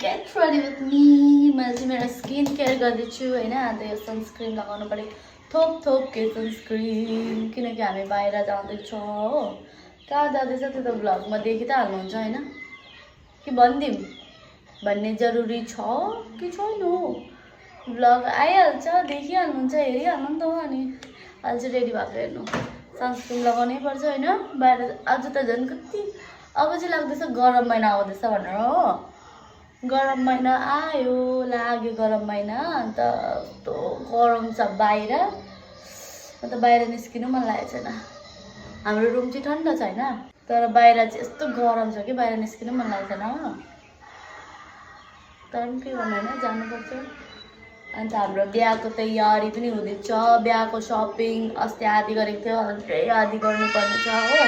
Get ready with me. मैले चाहिँ मेरो स्किन केयर गर्दैछु होइन। अन्त यो सनस्क्रिन लगाउनु पऱ्यो, थोक के सनस्क्रिन, किनकि हामी बाहिर जाँदैछौँ हो। कहाँ जाँदैछ त्यो त भ्लगमा देखि त हाल्नुहुन्छ होइन, कि भनिदिउँ भन्ने जरुरी छ कि छैन? भ्लग आइहाल्छ, देखिहाल्नुहुन्छ, हेरिहाल्नु नि त। अनि अहिले चाहिँ रेडी भएको हेर्नु, सनस्क्रिन लगाउनै पर्छ होइन। बाहिर आज त झन् कति अब चाहिँ लाग्दैछ गरम महिना आउँदैछ भनेर हो। गरम महिना आयो, लाग्यो गरम महिना। अन्त यस्तो गरम छ बाहिर, अन्त बाहिर निस्किनु मन लागेको छैन। हाम्रो रुम चाहिँ ठन्डा छ होइन, तर बाहिर चाहिँ यस्तो गरम छ कि बाहिर निस्किनु मन लागेको छैन। तर पनि के गर्नु होइन, जानुपर्छ। अन्त हाम्रो बिहाको तयारी पनि हुँदैछ, बिहाको सपिङ अस्ति आधी गरेको थियो, अझै आधी गर्नुपर्ने छ हो।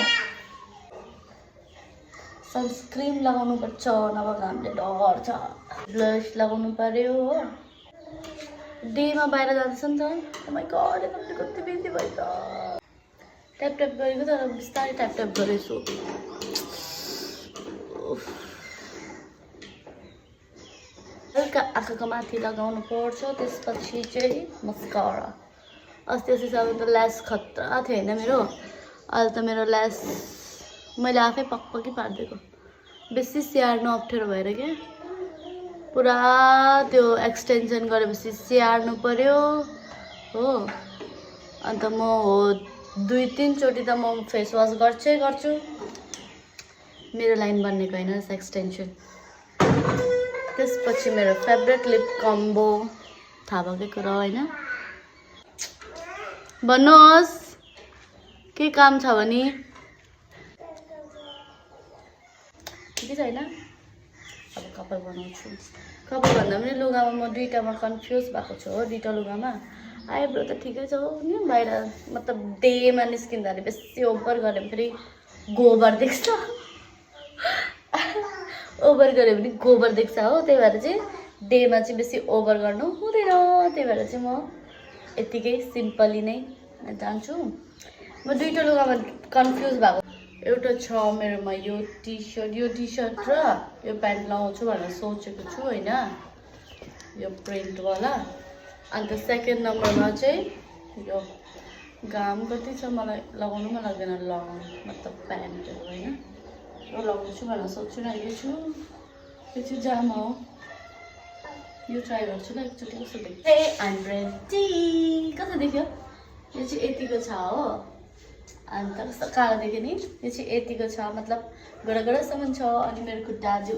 सनस्क्रिन लगाउनु पर्छ, नभए हामीले डर छ। ब्लस लगाउनु पर्यो हो। डेमा बाहिर जाँदैछ नि त। माइ गड, यता कति बिन्ती भयो त। ट्याप गरेको तर बिस्तारै ट्याप गरेछु। हल्का आँखाको माथि लगाउनु पर्छ, त्यसपछि चाहिँ मस्कारा। अस्ति चाहिँ त ल्यास खतरा थियो होइन मेरो। अहिले त मेरो ल्यास मैले आफै पक्की पारिदिएको, बेसी स्याहार्नु अप्ठ्यारो भएर क्या। पुरा त्यो एक्सटेन्सन गरेपछि स्याहार्नु पर्यो हो। अन्त म हो 2-3 चोटि त म फेस वास गर्छु। मेरो लाइन बन्नेको होइन रहेछ एक्सटेन्सन। त्यसपछि मेरो फेभरेट लिप कम्बो, थाहा भएकै कुरा होइन। भन्नुहोस् के काम छ भने। ठिकै छ होइन। अब कपाल बनाउँछु। कपाल भन्दा पनि लुगामा म दुईटामा कन्फ्युज भएको छु हो। दुईटा लुगामा आइब्रो त ठिकै छ हो नि, बाहिर मतलब डेमा निस्किँदाखेरि बेसी ओभर गऱ्यो भने फेरि गोबर देख्छ। ओभर गऱ्यो भने गोबर देख्छ हो। त्यही भएर चाहिँ डेमा चाहिँ बेसी ओभर गर्नु हुँदैन। त्यही भएर चाहिँ म यतिकै सिम्पली नै जान्छु। म दुईटा लुगामा कन्फ्युज भएको। एउटा छ मेरोमा यो टी सर्ट र यो प्यान्ट लगाउँछु भनेर सोचेको छु होइन, यो प्रिन्टवाला। अन्त सेकेन्ड नम्बरमा चाहिँ यो घाम कति छ, मलाई लगाउनु मन लाग्दैन लङ मतलब प्यान्टहरू होइन। यो लगाउँछु भनेर सोचिरहेको छु। यो चाहिँ जामा हो, यो ट्राई गर्छु ल एकचोटि कस्तो देख्छ। ए आइम रेडी, कस्तो देख्यो? यो चाहिँ यतिको छ हो। अन्त कस्तो कालो देख्यो नि। यो चाहिँ यतिको छ, मतलब गोडा गोडासम्म छ। अनि मेरो खुट्टा आज